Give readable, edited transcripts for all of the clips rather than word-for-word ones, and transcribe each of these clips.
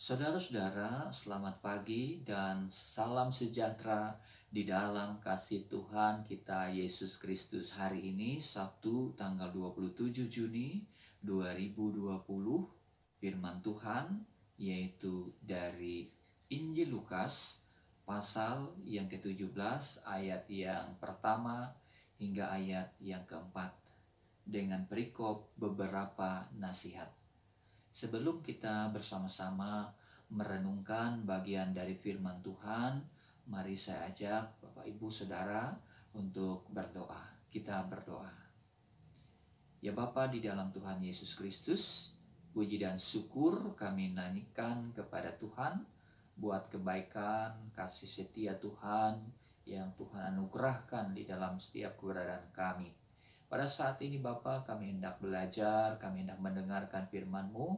Saudara-saudara, selamat pagi dan salam sejahtera di dalam kasih Tuhan kita Yesus Kristus. Hari ini Sabtu tanggal 27 Juni 2020, firman Tuhan yaitu dari Injil Lukas pasal yang ke-17 ayat yang pertama hingga ayat yang keempat dengan perikop beberapa nasihat. Sebelum kita bersama-sama merenungkan bagian dari firman Tuhan, mari saya ajak Bapak Ibu Saudara untuk berdoa. Kita berdoa. Ya Bapa di dalam Tuhan Yesus Kristus, puji dan syukur kami naikkan kepada Tuhan buat kebaikan, kasih setia Tuhan yang Tuhan anugerahkan di dalam setiap keberadaan kami. Pada saat ini Bapa, kami hendak belajar, kami hendak mendengarkan firman-Mu.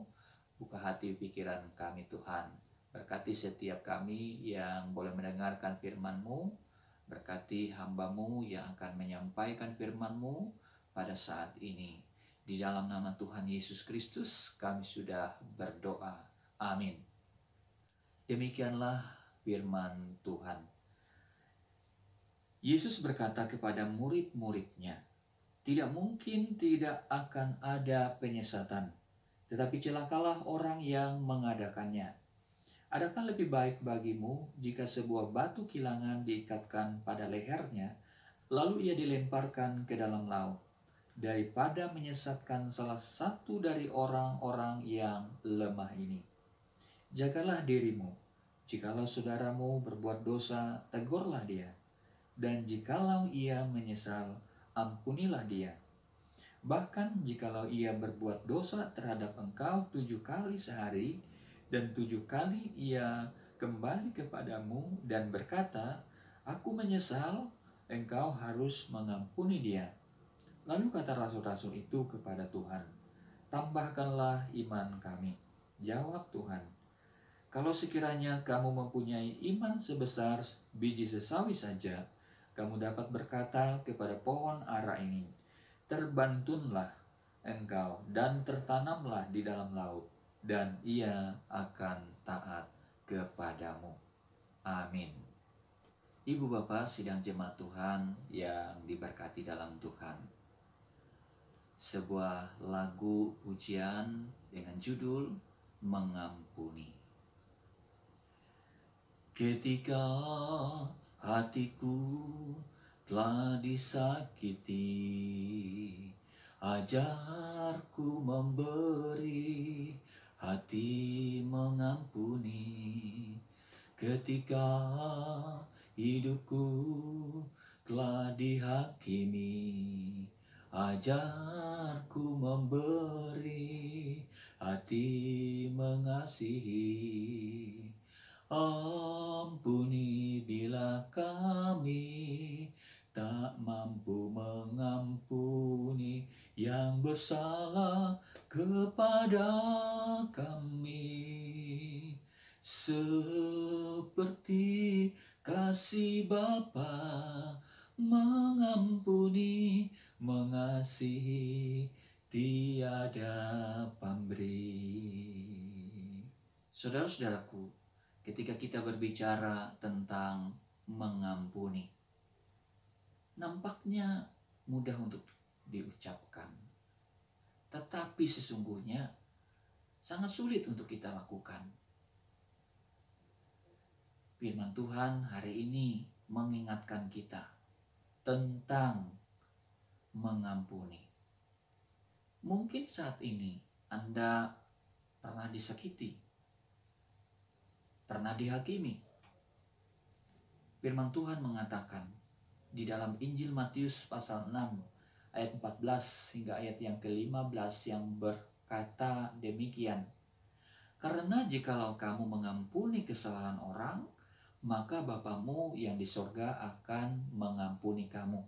Buka hati pikiran kami Tuhan. Berkati setiap kami yang boleh mendengarkan firman-Mu. Berkati hamba-Mu yang akan menyampaikan firman-Mu pada saat ini. Di dalam nama Tuhan Yesus Kristus kami sudah berdoa. Amin. Demikianlah firman Tuhan. Yesus berkata kepada murid-muridnya, "Tidak mungkin tidak akan ada penyesatan, tetapi celakalah orang yang mengadakannya. Adakah lebih baik bagimu jika sebuah batu kilangan diikatkan pada lehernya, lalu ia dilemparkan ke dalam laut, daripada menyesatkan salah satu dari orang-orang yang lemah ini? Jagalah dirimu. Jikalau saudaramu berbuat dosa, tegurlah dia. Dan jikalau ia menyesal, ampunilah dia. Bahkan jikalau ia berbuat dosa terhadap engkau 7 kali sehari, dan 7 kali ia kembali kepadamu dan berkata, 'Aku menyesal,' engkau harus mengampuni dia." Lalu kata rasul-rasul itu kepada Tuhan, "Tambahkanlah iman kami." Jawab Tuhan, "Kalau sekiranya kamu mempunyai iman sebesar biji sesawi saja, kamu dapat berkata kepada pohon ara ini, 'Terbantunlah engkau dan tertanamlah di dalam laut,' dan ia akan taat kepadamu." Amin. Ibu Bapak sidang jemaat Tuhan yang diberkati dalam Tuhan, sebuah lagu pujian dengan judul Mengampuni. Ketika hatiku telah disakiti, ajarku memberi hati mengampuni. Ketika hidupku telah dihakimi, ajarku memberi hati mengasihi. Ampuni bila kami tak mampu mengampuni yang bersalah kepada kami, seperti kasih Bapa mengampuni, mengasihi, tiada pamrih. Saudara-saudaraku, ketika kita berbicara tentang mengampuni, nampaknya mudah untuk diucapkan, tetapi sesungguhnya sangat sulit untuk kita lakukan. Firman Tuhan hari ini mengingatkan kita tentang mengampuni. Mungkin saat ini Anda pernah disakiti, pernah dihakimi. Firman Tuhan mengatakan di dalam Injil Matius pasal 6 ayat 14 hingga ayat yang ke-15 yang berkata demikian, "Karena jikalau kamu mengampuni kesalahan orang, maka Bapamu yang di sorga akan mengampuni kamu.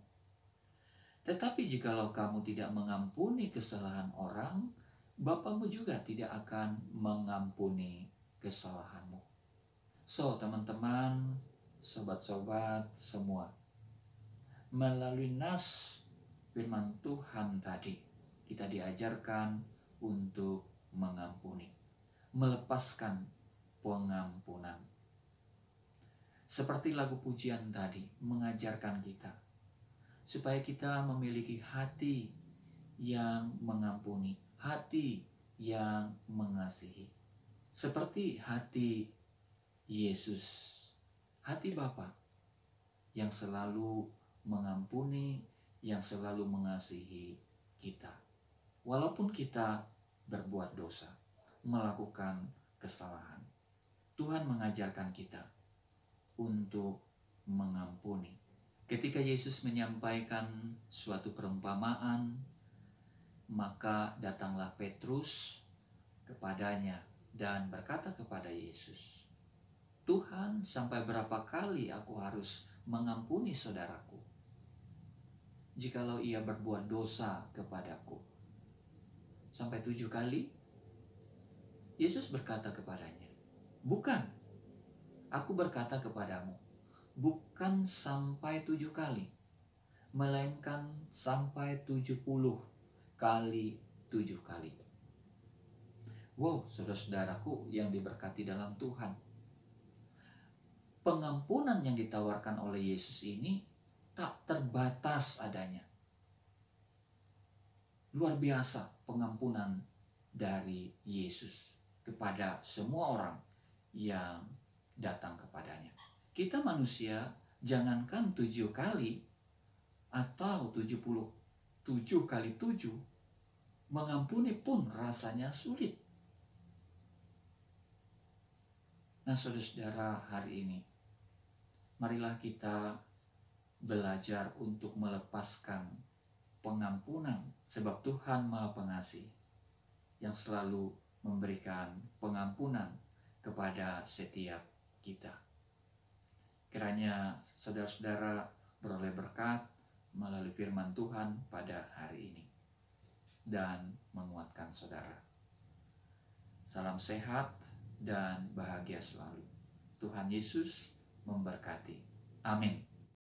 Tetapi jikalau kamu tidak mengampuni kesalahan orang, Bapamu juga tidak akan mengampuni kesalahanmu." So, teman-teman, sobat-sobat semua, melalui nas firman Tuhan tadi, kita diajarkan untuk mengampuni, melepaskan pengampunan. Seperti lagu pujian tadi mengajarkan kita supaya kita memiliki hati yang mengampuni, hati yang mengasihi. Seperti hati Yesus, hati Bapa yang selalu mengampuni, yang selalu mengasihi kita. Walaupun kita berbuat dosa, melakukan kesalahan, Tuhan mengajarkan kita untuk mengampuni. Ketika Yesus menyampaikan suatu perumpamaan, maka datanglah Petrus kepadanya dan berkata kepada Yesus, "Tuhan, sampai berapa kali aku harus mengampuni saudaraku jikalau ia berbuat dosa kepadaku? Sampai 7 kali?" Yesus berkata kepadanya, "Bukan, aku berkata kepadamu, bukan sampai 7 kali, melainkan sampai 70 kali 7 kali." Wow, saudara-saudaraku yang diberkati dalam Tuhan. Pengampunan yang ditawarkan oleh Yesus ini tak terbatas adanya. Luar biasa pengampunan dari Yesus kepada semua orang yang datang kepadanya. Kita manusia, jangankan 7 kali atau 77 kali 7, mengampuni pun rasanya sulit. Nah, saudara-saudara, hari ini marilah kita belajar untuk melepaskan pengampunan, sebab Tuhan Maha Pengasih yang selalu memberikan pengampunan kepada setiap kita. Kiranya saudara-saudara beroleh berkat melalui firman Tuhan pada hari ini dan menguatkan saudara. Salam sehat dan bahagia selalu. Tuhan Yesus memberkati. Amin.